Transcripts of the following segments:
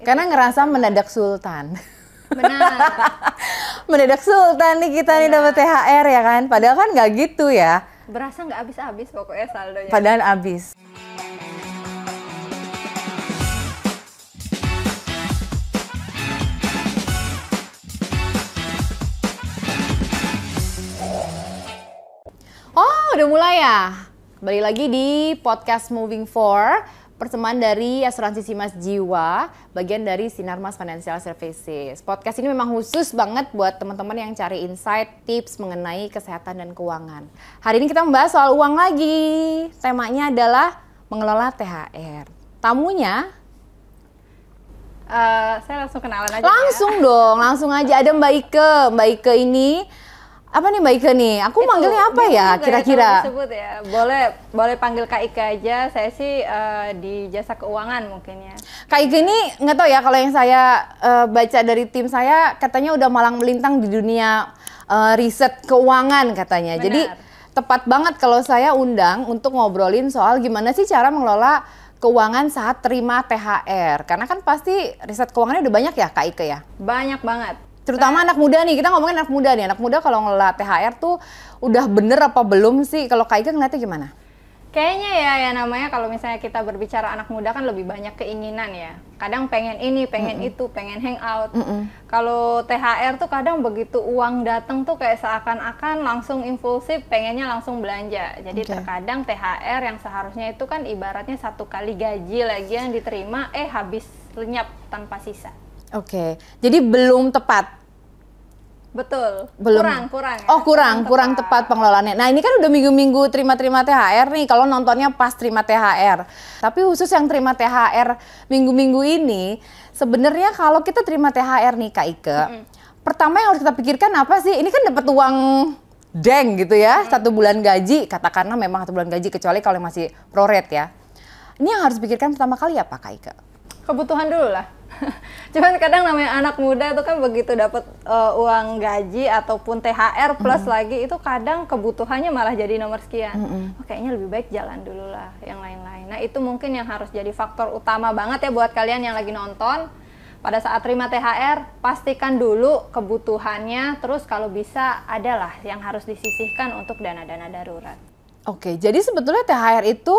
Karena ngerasa mendadak sultan. Benar. Mendadak sultan nih kita nih dapat THR ya kan. Padahal kan nggak gitu ya. Berasa nggak habis-habis pokoknya saldonya. Padahal habis. Oh, udah mulai ya? Kembali lagi di podcast Moving For, persembahan dari Asuransi Simas Jiwa, bagian dari Sinar Mas Financial Services. Podcast ini memang khusus banget buat teman-teman yang cari insight, tips mengenai kesehatan dan keuangan. Hari ini kita membahas soal uang lagi. Temanya adalah mengelola THR. Tamunya saya langsung kenalan aja. langsung ya. dong, langsung aja. Ada Mbak Ike. Mbak Ike ini apa nih Mbak Ike nih? Aku manggilnya apa ya kira-kira? Disebut ya. Boleh panggil Kak Ika aja. Saya sih di jasa keuangan mungkin ya. Kak Ike ini nggak tahu ya, kalau yang saya baca dari tim saya katanya udah malang melintang di dunia riset keuangan katanya. Benar. Jadi tepat banget kalau saya undang untuk ngobrolin soal gimana sih cara mengelola keuangan saat terima THR. Karena kan pasti riset keuangannya udah banyak ya Kak Ike ya? Banyak banget. Terutama anak muda nih, kita ngomongin anak muda nih. Anak muda kalau ngelola THR tuh udah bener apa belum sih? Kalau Kak Ika ngeliatnya gimana? Kayaknya ya namanya kalau misalnya kita berbicara anak muda kan lebih banyak keinginan ya. Kadang pengen ini, pengen itu, pengen hangout. Kalau THR tuh kadang begitu uang datang tuh kayak seakan-akan langsung impulsif, pengennya langsung belanja. Jadi terkadang THR yang seharusnya itu kan ibaratnya satu kali gaji lagi yang diterima, habis lenyap tanpa sisa. Oke, jadi belum tepat. Betul. Belum. Kurang ya. Oh, kurang tepat pengelolaannya. Nah, ini kan udah minggu-minggu terima THR nih. Kalau nontonnya pas terima THR. Tapi khusus yang terima THR minggu-minggu ini, sebenarnya kalau kita terima THR nih Kak Ike, pertama yang harus kita pikirkan apa sih? Ini kan dapat uang deng gitu ya, 1 bulan gaji, katakanlah memang 1 bulan gaji, kecuali kalau masih prorate ya. Ini yang harus pikirkan pertama kali apa Kak Ike? Kebutuhan dulu lah. Cuman kadang namanya anak muda itu kan begitu dapat uang gaji ataupun THR plus lagi itu kadang kebutuhannya malah jadi nomor sekian. Kayaknya lebih baik jalan dulu lah yang lain-lain. Nah itu mungkin yang harus jadi faktor utama banget ya buat kalian yang lagi nonton. Pada saat terima THR, pastikan dulu kebutuhannya, terus kalau bisa adalah yang harus disisihkan untuk dana-dana darurat. Oke, jadi sebetulnya THR itu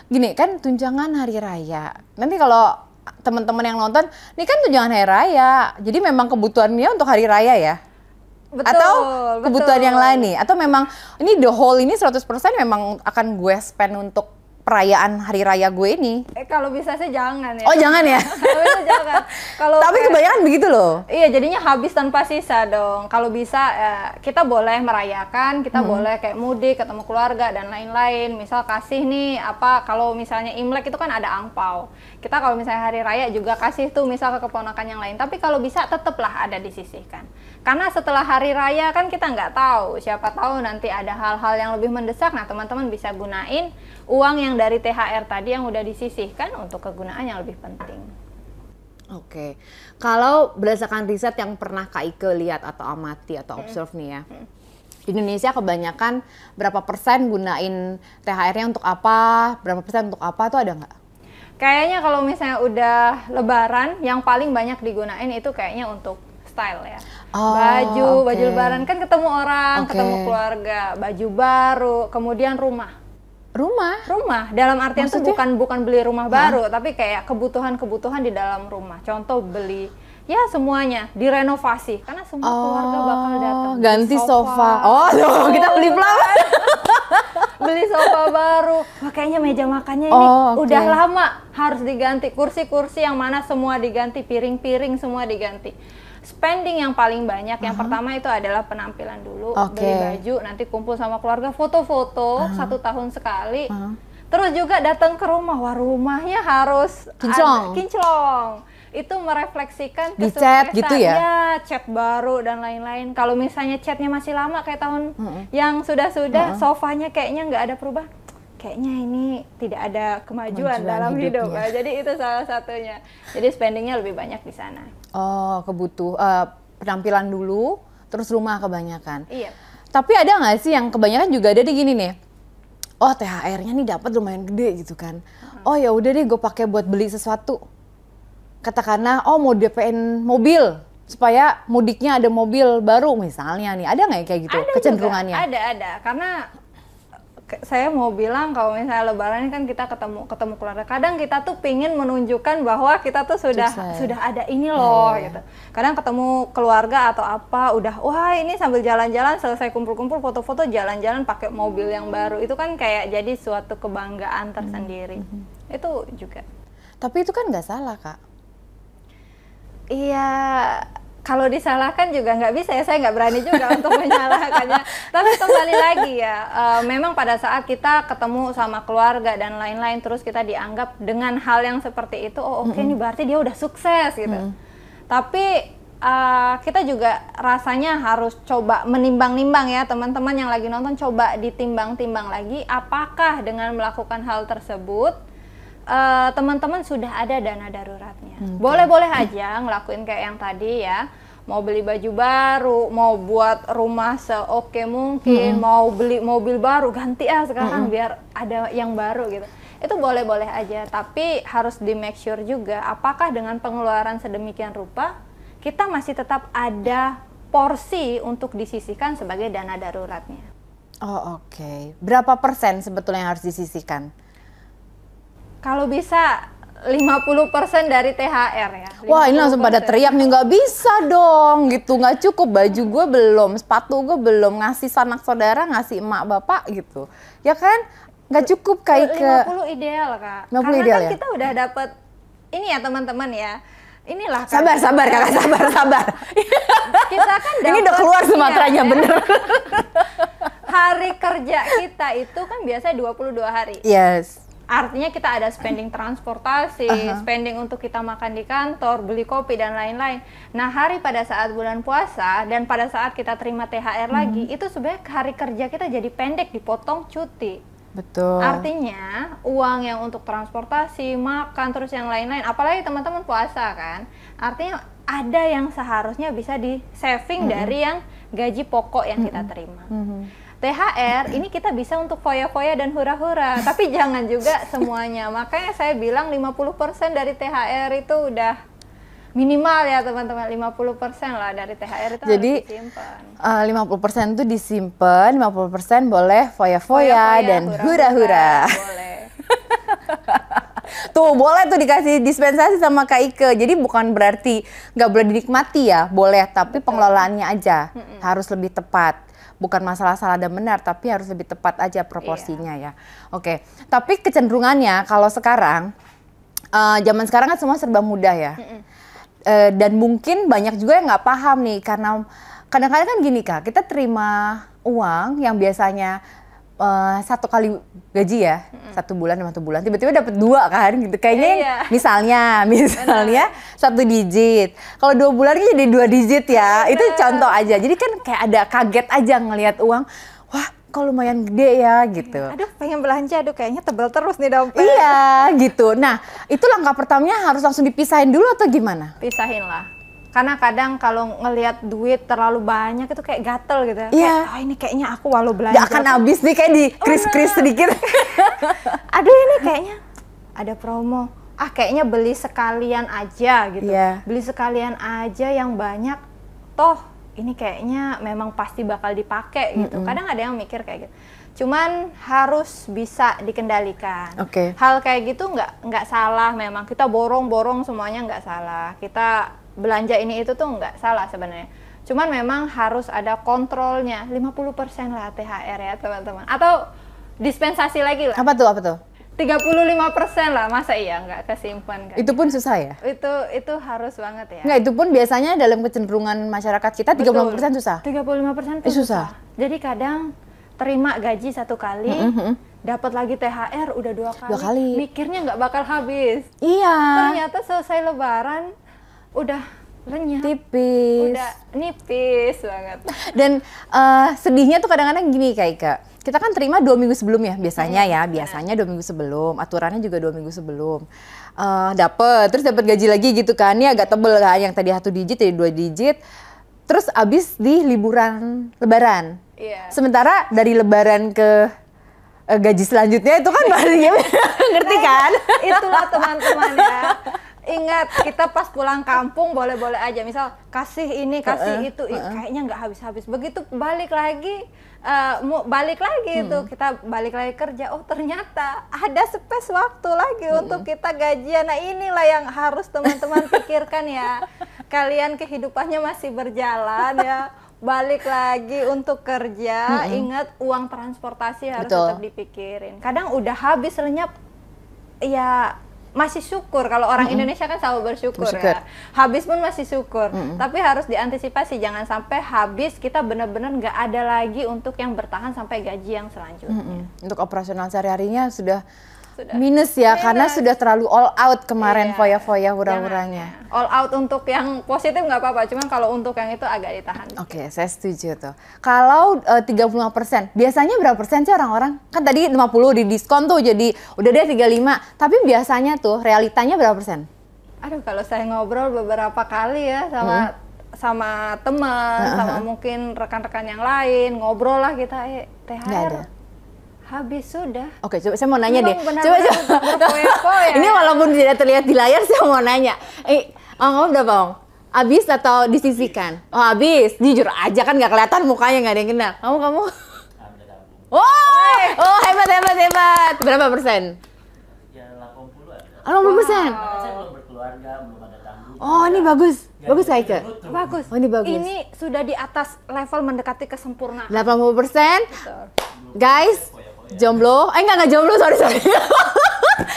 gini kan, tunjangan hari raya. Nanti kalau teman-teman yang nonton, ini kan tunjangan hari raya. Jadi memang kebutuhannya untuk hari raya ya? Betul, atau kebutuhan betul. yang lain nih? Atau memang ini the whole ini 100% memang akan gue spend untuk perayaan hari raya gue ini? Kalau bisa sih jangan ya. Oh jangan ya? Kalau bisa jangan. Tapi kebanyakan begitu loh. Iya, jadinya habis tanpa sisa dong. Kalau bisa kita boleh merayakan, kita boleh kayak mudik, ketemu keluarga dan lain-lain. Misal kasih nih kalau misalnya Imlek itu kan ada angpau. Kita kalau misalnya hari raya juga kasih tuh misal ke keponakan yang lain. Tapi kalau bisa tetaplah ada disisihkan. Karena setelah hari raya kan kita nggak tahu. Siapa tahu nanti ada hal-hal yang lebih mendesak. Nah teman-teman bisa gunain uang yang dari THR tadi yang udah disisihkan untuk kegunaan yang lebih penting. Oke, kalau berdasarkan riset yang pernah Kak Ike lihat atau amati atau observe nih ya, di Indonesia kebanyakan berapa persen gunain THR-nya untuk apa, berapa persen untuk apa tuh ada nggak? Kayaknya kalau misalnya udah lebaran, yang paling banyak digunain itu kayaknya untuk style ya. Baju lebaran kan ketemu orang, ketemu keluarga, baju baru, kemudian rumah, dalam artian tuh bukan beli rumah baru, tapi kayak kebutuhan di dalam rumah. Contoh beli ya semuanya direnovasi karena semua keluarga bakal datang. Ganti sofa. Kita beli pelan. Beli sofa baru. Makanya meja makannya ini udah lama harus diganti. Kursi-kursi yang mana semua diganti, piring-piring semua diganti. Spending yang paling banyak, yang pertama itu adalah penampilan dulu, beli baju, nanti kumpul sama keluarga, foto-foto 1 tahun sekali. Terus juga datang ke rumah, rumahnya harus kinclong. Itu merefleksikan kesuksesan, gitu ya? Ya, cat baru dan lain-lain. Kalau misalnya catnya masih lama kayak tahun yang sudah-sudah, sofanya kayaknya nggak ada perubahan. Kayaknya ini tidak ada kemajuan dalam hidup. Jadi itu salah satunya. Jadi spendingnya lebih banyak di sana. Penampilan dulu, terus rumah kebanyakan. Iya. Tapi ada nggak sih yang kebanyakan juga ada di gini nih? Oh THR-nya nih dapat lumayan gede gitu kan. Oh ya udah deh gue pakai buat beli sesuatu. katakanlah mau DP-in mobil supaya mudiknya ada mobil baru misalnya nih, ada nggak ya kayak gitu ada kecenderungannya? Juga, ada karena saya mau bilang kalau misalnya Lebaran ini kan kita ketemu keluarga, kadang kita tuh pingin menunjukkan bahwa kita tuh sudah ada ini loh gitu. Kadang ketemu keluarga atau apa udah wah ini sambil jalan-jalan selesai kumpul-kumpul foto-foto jalan-jalan pakai mobil yang baru, itu kan kayak jadi suatu kebanggaan tersendiri. Itu juga. Tapi itu kan nggak salah, Kak. Iya, kalau disalahkan juga nggak bisa ya, saya nggak berani juga untuk menyalahkannya. Tapi kembali lagi ya, memang pada saat kita ketemu sama keluarga dan lain-lain, terus kita dianggap dengan hal yang seperti itu, oke, ini berarti dia udah sukses gitu. Tapi kita juga rasanya harus coba menimbang-nimbang ya, teman-teman yang lagi nonton, coba ditimbang-timbang lagi, apakah dengan melakukan hal tersebut teman-teman sudah ada dana daruratnya. Boleh-boleh aja ngelakuin kayak yang tadi ya, mau beli baju baru, mau buat rumah seoke mungkin, mau beli mobil baru, ganti sekarang biar ada yang baru gitu. Itu boleh-boleh aja, tapi harus di make sure juga apakah dengan pengeluaran sedemikian rupa kita masih tetap ada porsi untuk disisihkan sebagai dana daruratnya. Oh, oke. Berapa persen sebetulnya yang harus disisihkan? Kalau bisa 50% dari THR ya. Wah, ini langsung pada teriak nih, nggak bisa dong gitu, nggak cukup, baju gue belum, sepatu gue belum, ngasih sanak saudara, ngasih emak bapak gitu. Ya kan? Nggak cukup kayak ke 50 ideal, Kak. 50 Karena ideal kan ya? kita udah dapet ini ya teman-teman ya. Inilah kan. Sabar Kakak, sabar. Kita kan Ini udah keluar Sumateranya, bener. Hari kerja kita itu kan biasanya 22 hari. Yes. Artinya kita ada spending transportasi, spending untuk kita makan di kantor, beli kopi dan lain-lain. Nah, hari pada saat bulan puasa dan pada saat kita terima THR lagi, itu sebenarnya hari kerja kita jadi pendek, dipotong cuti. Betul. Artinya uang yang untuk transportasi, makan, terus yang lain-lain, apalagi teman-teman puasa kan, artinya ada yang seharusnya bisa di saving dari yang gaji pokok yang kita terima. THR ini kita bisa untuk foya-foya dan hura-hura, tapi jangan juga semuanya. Makanya saya bilang 50% dari THR itu udah minimal ya teman-teman, 50% lah dari THR itu jadi, harus disimpan. 50% itu disimpan, 50% boleh foya-foya dan hura-hura. Boleh. Tuh, boleh tuh dikasih dispensasi sama Kak Ike. Jadi bukan berarti nggak boleh dinikmati ya, boleh, tapi pengelolaannya aja harus lebih tepat. Bukan masalah salah dan benar, tapi harus lebih tepat aja proporsinya ya. Oke, tapi kecenderungannya kalau sekarang, zaman sekarang kan semua serba mudah ya. Dan mungkin banyak juga yang nggak paham nih, karena kadang-kadang kan gini Kak, kita terima uang yang biasanya 1 kali gaji ya, 1 bulan, 1 bulan, tiba-tiba dapat 2 kan gitu. Kayaknya misalnya 1 digit. Kalau 2 bulan kan jadi 2 digit ya. Itu contoh aja. Jadi kan kayak ada kaget aja ngelihat uang. Wah, kok lumayan gede ya gitu. Aduh, pengen belanja, kayaknya tebel terus nih dompet. Iya gitu. Nah, itu langkah pertamanya harus langsung dipisahin dulu atau gimana? Pisahin lah. Karena kadang kalau ngelihat duit terlalu banyak itu kayak gatel gitu. Iya. Kayak, ini kayaknya aku walau belanja. Gak akan habis nih, kayak di kris-kris sedikit. Aduh, ini kayaknya ada promo. Kayaknya beli sekalian aja gitu. Beli sekalian aja yang banyak. Toh ini kayaknya memang pasti bakal dipakai gitu. Kadang ada yang mikir kayak gitu. Cuman harus bisa dikendalikan. Hal kayak gitu nggak salah memang. Kita borong-borong semuanya nggak salah. Kita belanja ini itu tuh nggak salah sebenarnya. Cuman memang harus ada kontrolnya. 50% lah THR ya teman-teman. Atau dispensasi lagi lah. Apa tuh? 35% lah, masa iya nggak kesimpan kan? Itu pun susah ya? Itu harus banget ya. Nggak, itu pun biasanya dalam kecenderungan masyarakat kita 35% susah. 35% tuh susah. Jadi kadang terima gaji 1 kali, dapat lagi THR udah 2 kali. Mikirnya nggak bakal habis. Iya. Ternyata selesai Lebaran udah lenyap. Tipis. Udah nipis banget. Dan sedihnya tuh kadang-kadang gini Kak Ika. Kita kan terima 2 minggu sebelum ya, biasanya ya. Biasanya 2 minggu sebelum, aturannya juga 2 minggu sebelum. Terus dapat gaji lagi gitu kan. Ini agak tebel kan, yang tadi 1 digit jadi 2 digit. Terus abis di liburan Lebaran. Sementara dari Lebaran ke gaji selanjutnya itu kan baru ngerti kan? Itulah teman-teman ya. Ingat, kita pas pulang kampung boleh-boleh aja, misal kasih ini, kasih itu, kayaknya nggak habis-habis. Begitu balik lagi, itu kita balik lagi kerja, oh ternyata ada space waktu lagi untuk kita gajian. Nah inilah yang harus teman-teman pikirkan ya. Kalian kehidupannya masih berjalan ya, balik lagi untuk kerja, ingat uang transportasi harus tetap dipikirin. Kadang udah habis lenyap, ya masih syukur. Kalau orang Indonesia kan selalu bersyukur ya. Habis pun masih syukur. Tapi harus diantisipasi, jangan sampai habis kita benar-benar nggak ada lagi untuk yang bertahan sampai gaji yang selanjutnya. Untuk operasional sehari-harinya sudah minus ya, karena sudah terlalu all out kemarin foya-foya hura-huranya. All out untuk yang positif nggak apa-apa, cuman kalau untuk yang itu agak ditahan. Oke, saya setuju tuh. Kalau 35%, biasanya berapa persen sih orang-orang? Kan tadi 50 di diskon tuh, jadi udah deh 35. Tapi biasanya tuh realitanya berapa persen? Aduh, kalau saya ngobrol beberapa kali ya sama teman, sama mungkin rekan-rekan yang lain, ngobrol lah kita, THR habis sudah. Oke, coba saya mau nanya deh. Coba. Ya. Ini walaupun tidak terlihat di layar, saya mau nanya. Kamu udah bang? Habis atau disisihkan? Oh habis. Jujur aja kan nggak kelihatan mukanya, nggak ada yang kenal. Kamu? Oh hebat. Berapa persen? Ya 80 ada. 80%. Saya belum berkeluarga, belum ada tanggungan. Oh ini bagus. Bagus Kaike. Bagus. Oh ini bagus. Ini sudah di atas level mendekati kesempurnaan. 80%. Betul. Guys, jomblo, enggak jomblo, sorry.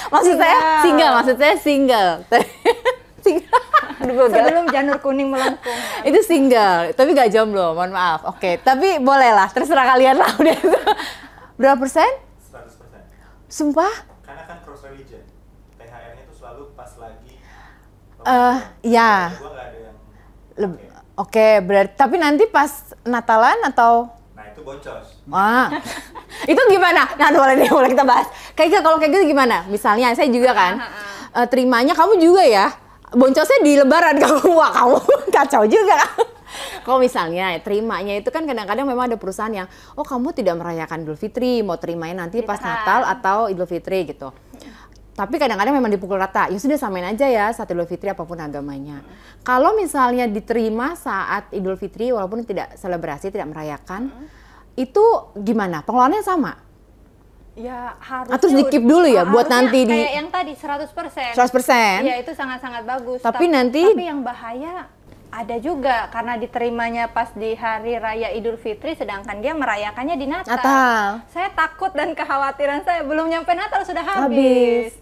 Maksud saya single. Sebelum janur kuning melengkung. Itu single, tapi nggak jomblo, mohon maaf. Oke, tapi bolehlah, terserah kalian lah udah. Berapa persen? 100%. Sumpah? Karena kan cross religion, THR-nya itu selalu pas lagi. Ya. Gua nggak ada yang. Oke, berarti tapi nanti pas Natalan atau? Nah itu boncos. Itu gimana? Nah, boleh kita bahas. Kalau kayak gitu gimana? Misalnya saya juga kan, terimanya kamu juga ya, boncosnya di Lebaran kamu, wah kamu kacau juga. Kalau misalnya terimanya itu kan kadang-kadang memang ada perusahaan yang, oh kamu tidak merayakan Idul Fitri, mau terimanya nanti pas Natal atau Idul Fitri gitu. Tapi kadang-kadang memang dipukul rata, ya sudah samain aja ya saat Idul Fitri apapun agamanya. Kalau misalnya diterima saat Idul Fitri walaupun tidak selebrasi, tidak merayakan, itu gimana? Pengelolaannya sama? Ya harusnya. Atau di-keep dulu ya buat nanti kayak yang tadi 100%. 100%? Iya itu sangat-sangat bagus. Tapi yang bahaya ada juga karena diterimanya pas di hari raya Idul Fitri sedangkan dia merayakannya di Natal. Saya takut dan kekhawatiran saya belum nyampe Natal sudah habis.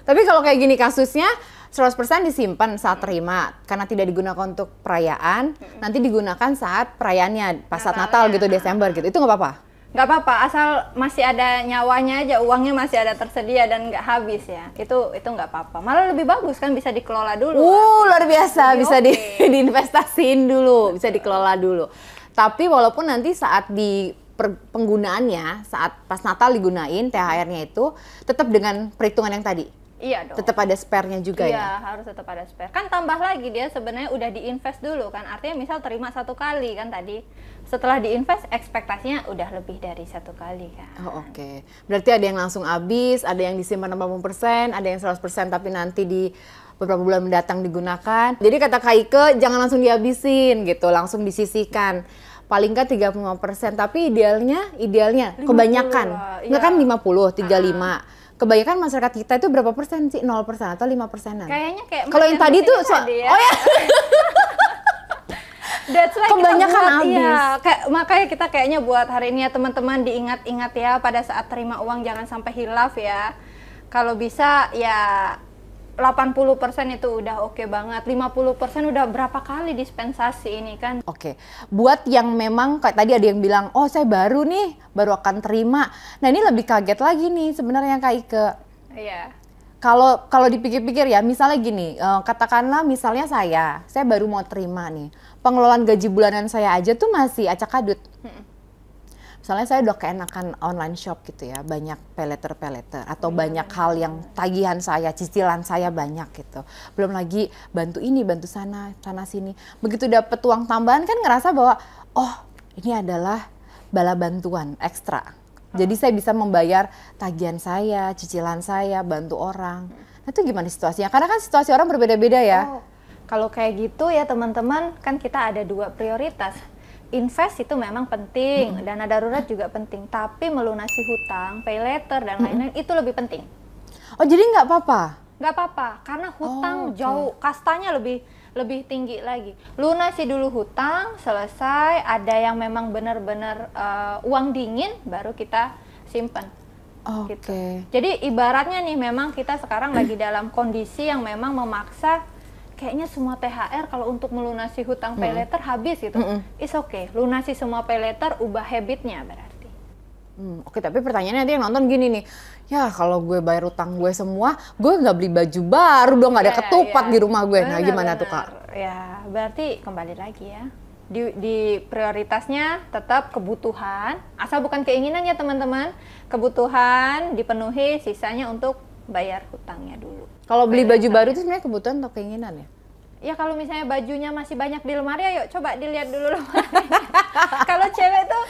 Tapi kalau kayak gini kasusnya 100% disimpan saat terima karena tidak digunakan untuk perayaan, nanti digunakan saat perayaannya pas saat Natal gitu, Desember gitu. Itu nggak apa-apa? Nggak apa-apa, asal masih ada nyawanya aja, uangnya masih ada tersedia dan nggak habis ya. Itu nggak apa-apa. Malah lebih bagus kan, bisa dikelola dulu. Luar biasa, bisa diinvestasiin dulu, bisa dikelola dulu. Tapi walaupun nanti saat di penggunaannya, saat pas Natal digunain THR-nya itu tetap dengan perhitungan yang tadi. Iya dong. Tetap ada spare-nya juga ya? Iya, harus tetap ada spare. Kan tambah lagi dia sebenarnya udah diinvest dulu kan. Artinya misal terima 1 kali kan tadi. Setelah diinvest ekspektasinya udah lebih dari 1 kali kan. Oh oke. Berarti ada yang langsung habis, ada yang disimpan 80%, ada yang 100% tapi nanti di beberapa bulan mendatang digunakan. Jadi kata Kak Ike, jangan langsung dihabisin gitu, langsung disisihkan. Paling nggak 35%, tapi idealnya kebanyakan. Nggak kan 50, 35. Kebanyakan masyarakat kita itu berapa persen sih? 0% atau 5%-an? Kayaknya kayak kalau yang tadi tuh ya. Oh ya. That's why kebanyakan kita habis. Ya, makanya kita kayaknya buat hari ini ya teman-teman diingat-ingat ya pada saat terima uang jangan sampai hilaf ya. Kalau bisa ya 80% itu udah oke banget, 50% udah berapa kali dispensasi ini kan. Oke, buat yang memang kayak tadi ada yang bilang, oh saya baru akan terima. Nah ini lebih kaget lagi nih sebenarnya Kak Ike. Iya. Kalau dipikir-pikir ya, misalnya gini, katakanlah misalnya saya baru mau terima nih, pengelolaan gaji bulanan saya aja tuh masih acak-adut. Misalnya saya udah keenakan online shop gitu ya, banyak pay-later atau banyak hal yang tagihan saya, cicilan saya banyak gitu. Belum lagi bantu ini, bantu sana sini. Begitu dapet uang tambahan kan ngerasa bahwa oh ini adalah bala bantuan ekstra. Jadi saya bisa membayar tagihan saya, cicilan saya, bantu orang. Nah itu gimana situasinya? Karena kan situasi orang berbeda-beda ya. Oh, kalau kayak gitu ya teman-teman, kan kita ada 2 prioritas. Invest itu memang penting, dana darurat juga penting, tapi melunasi hutang, pay later dan lain-lain itu lebih penting. Oh jadi nggak apa-apa? Nggak apa-apa, karena hutang oke. jauh, kastanya lebih tinggi lagi. Lunasi dulu hutang, selesai, ada yang memang benar-benar uang dingin, baru kita simpan. Oke. Gitu. Jadi ibaratnya nih memang kita sekarang lagi dalam kondisi yang memang memaksa kayaknya semua THR kalau untuk melunasi hutang pay later habis gitu. It's okay, lunasi semua pay later, ubah habitnya berarti. Oke, tapi pertanyaannya nanti yang nonton gini nih, ya kalau gue bayar utang gue semua, gue nggak beli baju baru dong, nggak ada ketupat di rumah gue. Nah gimana tuh Kak? Ya berarti kembali lagi ya. Di prioritasnya tetap kebutuhan, asal bukan keinginan ya teman-teman. Kebutuhan dipenuhi, sisanya untuk bayar hutangnya dulu. Kalau beli baju baru itu sebenarnya kebutuhan atau keinginan ya? Ya kalau misalnya bajunya masih banyak di lemari, ayo coba dilihat dulu lemari. Kalau cewek tuh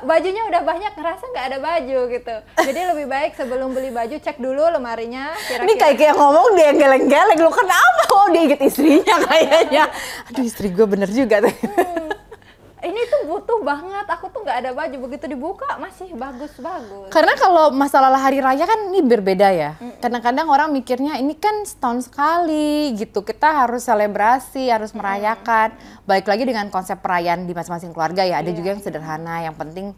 bajunya udah banyak, ngerasa nggak ada baju gitu. Jadi lebih baik sebelum beli baju cek dulu lemarinya. Ini kayak ngomong dia geleng-geleng, lu kenapa? Oh dia inget istrinya kayaknya. Aduh istri gue bener juga tuh. Ini tuh butuh banget, aku tuh nggak ada baju, begitu dibuka masih bagus-bagus. Karena kalau masalah hari raya kan ini berbeda ya. Kadang-kadang orang mikirnya ini kan setahun sekali gitu, kita harus selebrasi, harus merayakan. Baik lagi dengan konsep perayaan di masing-masing keluarga ya. Ada juga yang sederhana, yang penting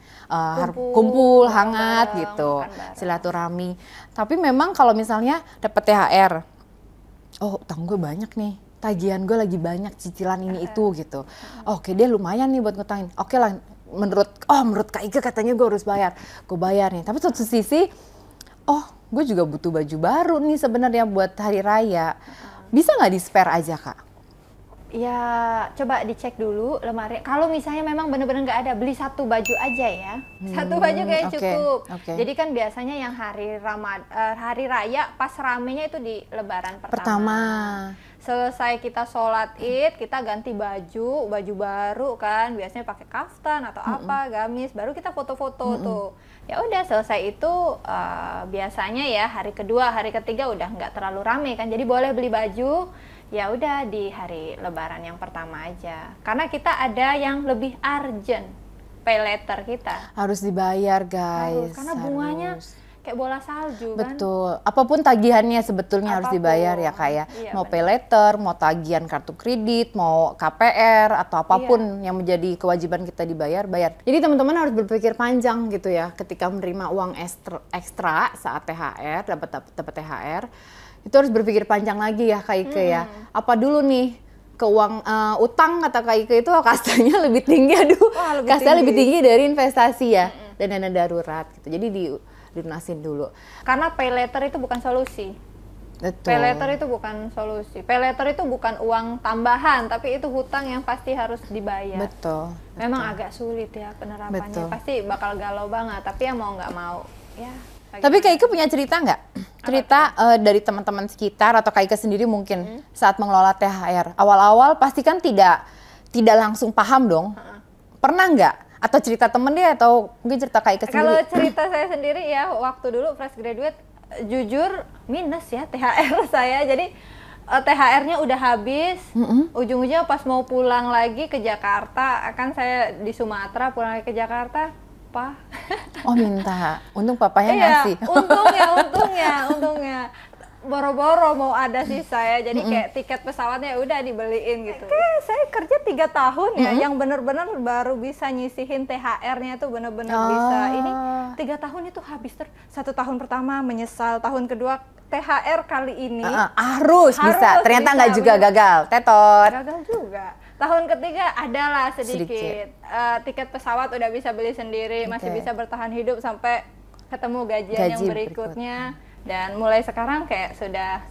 kumpul, hangat bareng, gitu, makan bareng. silaturahmi. Tapi memang kalau misalnya dapat THR, oh utang gue banyak nih, tagihan gue lagi banyak, cicilan ini itu gitu. Oke dia lumayan nih buat ngutangin. Oke lah, menurut Kak Ike katanya gue harus bayar. Gue bayar nih. Tapi satu sisi, oh gue juga butuh baju baru nih sebenarnya buat hari raya. Bisa nggak di spare aja Kak? Ya coba dicek dulu lemari. Kalau misalnya memang bener-bener nggak ada, beli satu baju aja ya. Satu baju kayak oke, cukup. oke. Jadi kan biasanya yang hari raya pas ramenya itu di Lebaran pertama. Selesai kita sholat Id, kita ganti baju baru kan, biasanya pakai kaftan atau apa, gamis, baru kita foto-foto tuh. Ya udah selesai itu biasanya ya hari kedua, hari ketiga udah nggak terlalu rame kan, jadi boleh beli baju. Ya udah di hari Lebaran yang pertama aja, karena kita ada yang lebih urgent, pay later kita Harus dibayar guys. karena bunganya kayak bola salju kan. Betul, apapun tagihannya sebetulnya harus Apapun. dibayar ya Kak ya. Iya, Mau pay later, mau tagihan kartu kredit, mau KPR atau apapun yang menjadi kewajiban kita dibayar, bayar. Jadi teman-teman harus berpikir panjang gitu ya ketika menerima uang ekstra saat THR, dapat THR. Itu harus berpikir panjang lagi ya Kak Ike ya. Apa dulu nih ke uang utang kata Kak Ike itu kastanya lebih tinggi, kastanya lebih tinggi dari investasi ya dan dana darurat gitu. Jadi dilunasin dulu. Karena pay later itu bukan solusi. Betul. Pay later itu bukan solusi. Pay later itu bukan uang tambahan, tapi itu hutang yang pasti harus dibayar. Betul. Memang agak sulit ya penerapannya. Betul. Pasti bakal galau banget, tapi yang mau nggak mau ya. Tapi Kak Ike punya cerita nggak? Cerita dari teman-teman sekitar atau Kak Ike sendiri mungkin saat mengelola THR. Awal-awal pasti kan tidak langsung paham dong. Pernah nggak? Atau cerita temen dia atau mungkin cerita Kak Ike sendiri? Kalau cerita saya sendiri ya, waktu dulu fresh graduate, jujur minus ya THR saya. Jadi THR-nya udah habis, ujung-ujungnya pas mau pulang lagi ke Jakarta, kan saya di Sumatera, pulang lagi ke Jakarta, Pak. Oh minta, untung papanya Iya, ngasih. untungnya. Boro-boro mau ada sih saya, jadi kayak tiket pesawatnya udah dibeliin gitu. Saya kerja 3 tahun ya, yang bener-bener baru bisa nyisihin THR-nya tuh bener-bener bisa. Ini 3 tahun itu habis 1 tahun pertama menyesal, tahun kedua THR kali ini Harus bisa, ternyata bisa, nggak juga bener. gagal, tetot. Gagal juga. Tahun ketiga adalah sedikit. Tiket pesawat udah bisa beli sendiri, masih bisa bertahan hidup sampai ketemu gajian yang berikutnya. Dan mulai sekarang kayak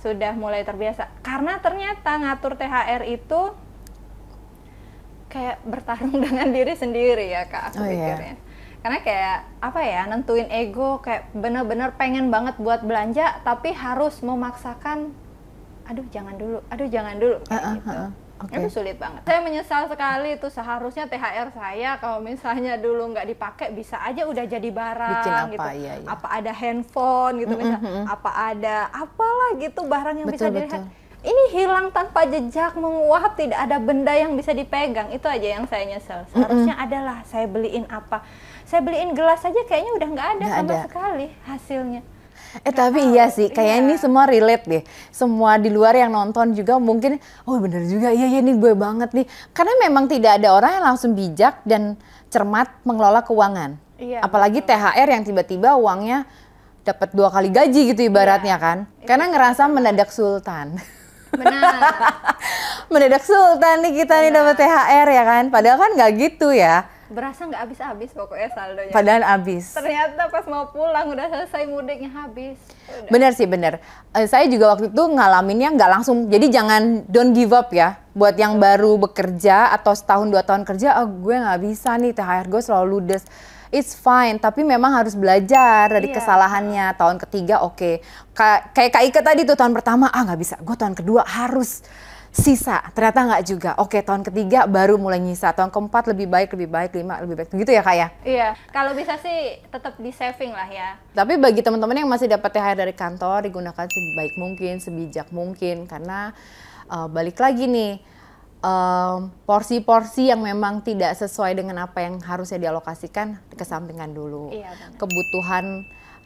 sudah mulai terbiasa. Karena ternyata ngatur THR itu kayak bertarung dengan diri sendiri ya Kak, aku pikirnya. Karena kayak apa ya, nentuin ego, kayak bener-bener pengen banget buat belanja, tapi harus memaksakan, aduh jangan dulu, kayak gitu. Oke. Itu sulit banget. Saya menyesal sekali itu, seharusnya THR saya kalau misalnya dulu nggak dipakai bisa aja udah jadi barang. Bikin apa, gitu. iya. Apa ada handphone gitu misalnya, apa ada apalah gitu barang yang bisa dilihat. Ini hilang tanpa jejak, menguap, tidak ada benda yang bisa dipegang. Itu aja yang saya nyesel. Seharusnya adalah saya beliin apa. Saya beliin gelas aja kayaknya udah nggak ada sama sekali hasilnya. Tapi iya sih, kayak ini semua relate deh. Semua di luar yang nonton juga mungkin, oh bener juga, iya ini gue banget nih. Karena memang tidak ada orang yang langsung bijak dan cermat mengelola keuangan. Iya, apalagi THR yang tiba-tiba uangnya dapat 2 kali gaji gitu ibaratnya kan. Karena ngerasa mendadak sultan. Benar. Mendadak sultan nih kita nih dapat THR ya kan. Padahal kan nggak gitu ya. Berasa nggak habis-habis pokoknya saldonya. Padahal habis. Ternyata pas mau pulang udah selesai mudiknya habis. Udah. Bener sih, bener. Saya juga waktu itu ngalaminnya nggak langsung. Jadi jangan don't give up ya. Buat yang baru bekerja atau setahun 2 tahun kerja, gue nggak bisa nih, THR gue selalu ludes. It's fine, tapi memang harus belajar dari kesalahannya. Tahun ketiga oke. Kayak Kak Ike tadi tuh, tahun pertama nggak bisa. Gue tahun kedua harus sisa, ternyata nggak juga. Oke, tahun ketiga baru mulai nyisa. Tahun keempat lebih baik, 5 lebih baik. Gitu ya Kak ya? Iya, kalau bisa sih tetap di saving lah ya. Tapi bagi teman-teman yang masih dapat THR dari kantor, digunakan sebaik mungkin, sebijak mungkin. Karena balik lagi nih, porsi-porsi yang memang tidak sesuai dengan apa yang harusnya dialokasikan, dikesampingkan dulu. Iya, benar. Kebutuhan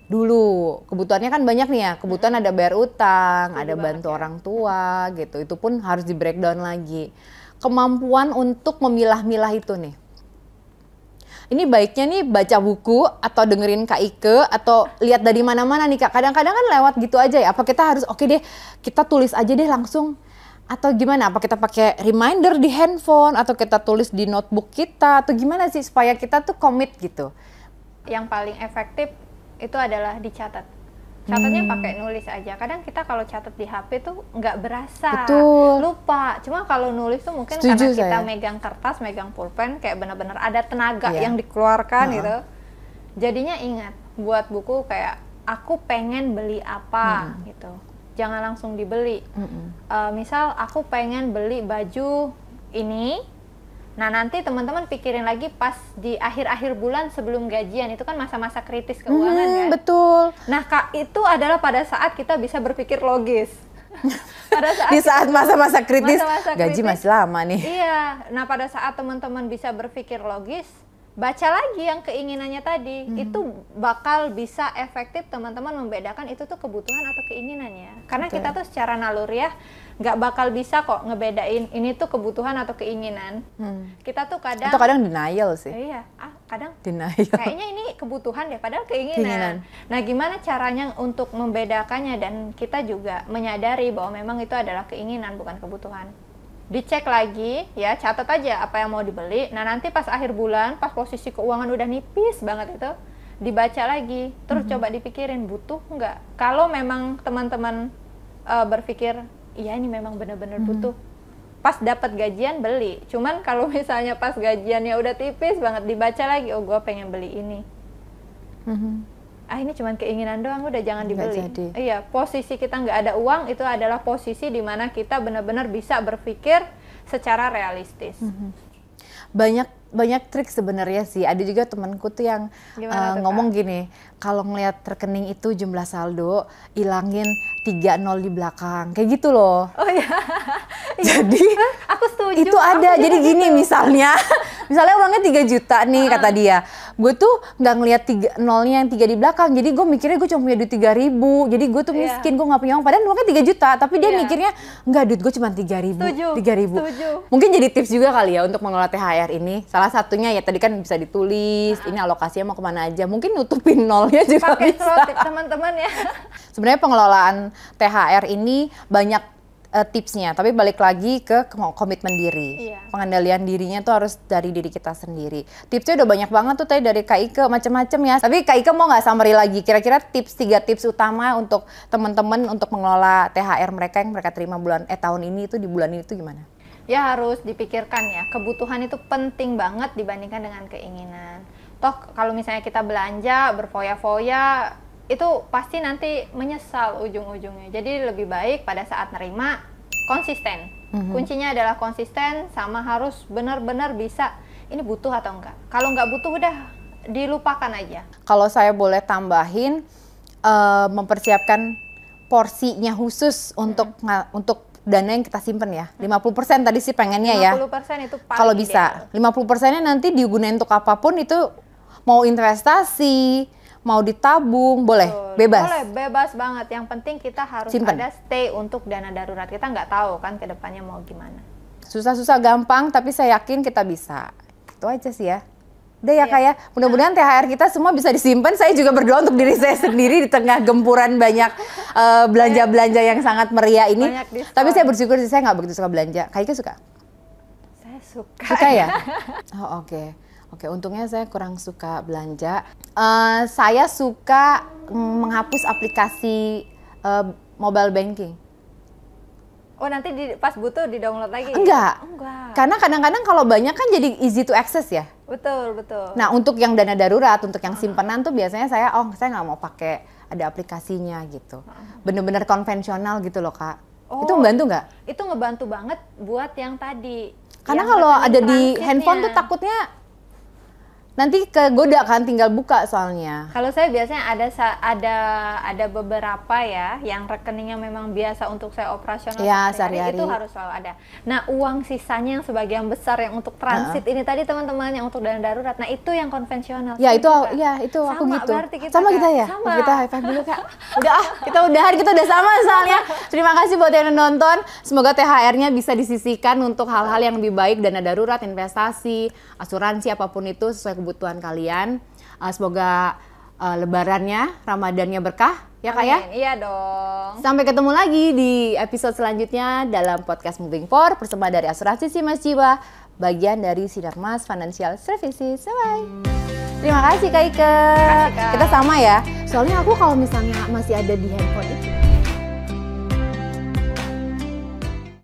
dulu, kebutuhannya kan banyak nih ya, kebutuhan ada bayar utang, ada bantu orang tua gitu, itu pun harus di breakdown lagi. Kemampuan untuk memilah-milah itu nih, ini baiknya nih baca buku atau dengerin Kak Ike atau lihat dari mana-mana nih Kak. Kadang-kadang kan lewat gitu aja ya, apa kita harus oke deh kita tulis aja deh langsung, atau gimana, apa kita pakai reminder di handphone atau kita tulis di notebook kita, atau gimana sih supaya kita tuh komit gitu. Yang paling efektif itu adalah dicatat. Catatnya pakai nulis aja. Kadang kita kalau catat di HP tuh nggak berasa, lupa. Cuma kalau nulis tuh mungkin karena kita megang kertas, megang pulpen, kayak benar-benar ada tenaga yang dikeluarkan gitu. Jadinya ingat, buat buku kayak aku pengen beli apa gitu. Jangan langsung dibeli. Misal aku pengen beli baju ini. Nah nanti teman-teman pikirin lagi pas di akhir-akhir bulan sebelum gajian, itu kan masa-masa kritis keuangan kan? Betul. Nah Kak, itu adalah pada saat kita bisa berpikir logis. Pada saat di saat masa-masa kritis, gaji kritis, masih lama nih. Iya, nah pada saat teman-teman bisa berpikir logis, baca lagi yang keinginannya tadi, itu bakal bisa efektif teman-teman membedakan itu tuh kebutuhan atau keinginannya. Karena kita tuh secara naluriah nggak bakal bisa kok ngebedain ini tuh kebutuhan atau keinginan. Kita tuh kadang... Itu kadang denial sih. Iya, kadang denial. Kayaknya ini kebutuhan deh, padahal keinginan. Nah gimana caranya untuk membedakannya dan kita juga menyadari bahwa memang itu adalah keinginan bukan kebutuhan. Dicek lagi ya, catat aja apa yang mau dibeli. Nah nanti pas akhir bulan, pas posisi keuangan udah nipis banget itu, dibaca lagi, terus coba dipikirin butuh nggak. Kalau memang teman-teman berpikir iya ini memang benar-benar butuh, pas dapat gajian beli. Cuman kalau misalnya pas gajiannya udah tipis banget, dibaca lagi, oh gue pengen beli ini. Ini cuman keinginan doang, udah jangan dibeli. Iya, posisi kita nggak ada uang itu adalah posisi di mana kita benar-benar bisa berpikir secara realistis. Banyak trik sebenarnya sih. Ada juga temanku tuh yang ngomong gini, kalau ngelihat rekening itu jumlah saldo, ilangin 30 di belakang, kayak gitu loh. Oh iya. Jadi aku setuju. Itu ada. Jadi gini misalnya uangnya 3 juta nih kata dia. Gue tuh nggak ngelihat 0-nya yang 3 di belakang. Jadi gue mikirnya gue cuma punya duit 3.000. Jadi gue tuh miskin, gue nggak punya uang. Padahal uangnya 3 juta. Tapi dia mikirnya enggak, duit gue cuma 3.000. 3.000. Mungkin jadi tips juga kali ya untuk mengelola THR ini. Salah satunya ya tadi kan bisa ditulis. Ini alokasinya mau kemana aja. Mungkin nutupin nolnya juga pakai bisa. slot teman-teman ya. Sebenarnya pengelolaan THR ini banyak tipsnya, tapi balik lagi ke komitmen diri. Pengendalian dirinya tuh harus dari diri kita sendiri. Tipsnya udah banyak banget tuh tadi dari Kak Ike, macam-macam ya. Tapi Kak Ike mau nggak summary lagi? Kira-kira 3 tips utama untuk teman-teman untuk mengelola THR mereka yang mereka terima tahun ini itu di bulan ini tuh gimana? Ya harus dipikirkan ya, kebutuhan itu penting banget dibandingkan dengan keinginan. Toh kalau misalnya kita belanja berfoya-foya, itu pasti nanti menyesal ujung-ujungnya. Jadi lebih baik pada saat nerima konsisten. Kuncinya adalah konsisten sama harus benar-benar bisa ini butuh atau enggak. Kalau nggak butuh udah dilupakan aja. Kalau saya boleh tambahin, mempersiapkan porsinya khusus untuk dana yang kita simpen ya. 50% tadi sih pengennya ya. 50% itu paling Kalau bisa. 50%-nya nanti digunain untuk apapun, itu mau investasi, mau ditabung, boleh, bebas. Boleh, bebas banget. Yang penting kita harus Simpen. ada stay untuk dana darurat. Kita nggak tahu kan ke depannya mau gimana. Susah-susah gampang, tapi saya yakin kita bisa. Itu aja sih ya. Udah ya Kak ya, mudah-mudahan THR kita semua bisa disimpan. Saya juga berdoa untuk diri saya sendiri di tengah gempuran banyak belanja-belanja yang sangat meriah ini. Banyak diskon. Tapi saya bersyukur sih, saya nggak begitu suka belanja. Kak Ika suka? Saya suka. Suka ya? Oh oke. Oke, untungnya saya kurang suka belanja. Saya suka menghapus aplikasi mobile banking. Oh nanti pas butuh di-download lagi? Enggak. Oh, enggak. Karena kadang-kadang kalau banyak kan jadi easy to access ya. Betul, betul. Nah, untuk yang dana darurat, untuk yang simpanan tuh biasanya saya nggak mau pakai ada aplikasinya gitu. Bener-bener konvensional gitu loh Kak. Itu membantu nggak? Itu ngebantu banget buat yang tadi. Karena yang kalau rekening ada di transitnya. handphone tuh takutnya nanti kegoda kan, tinggal buka soalnya. Kalau saya biasanya ada beberapa ya yang rekeningnya memang biasa untuk saya operasional Ya, sehari-hari, sehari-hari. itu harus selalu ada. Nah, uang sisanya yang sebagian besar yang untuk transit ini tadi teman-teman, yang untuk dana darurat. Nah, itu yang konvensional. Ya Saya itu, juga. ya itu aku Sama, gitu. berarti kita, Sama Kak. kita ya? Sama. Kita high five dulu Kak. Udah kita udahan, kita udah sama soalnya. Terima kasih buat yang nonton. Semoga THR-nya bisa disisihkan untuk hal-hal yang lebih baik, dana darurat, investasi, asuransi, apapun itu sesuai kebutuhan kalian. Semoga lebarannya, Ramadannya berkah ya Kak ya. Amin. Iya dong. Sampai ketemu lagi di episode selanjutnya dalam podcast Moving Forward bersama dari Asuransi Simas Jiwa, bagian dari Sinar Mas Financial Services. Bye. Terima kasih Kak Ike. Terima kasih, Kak. Kita sama ya. Soalnya aku kalau misalnya masih ada di handphone itu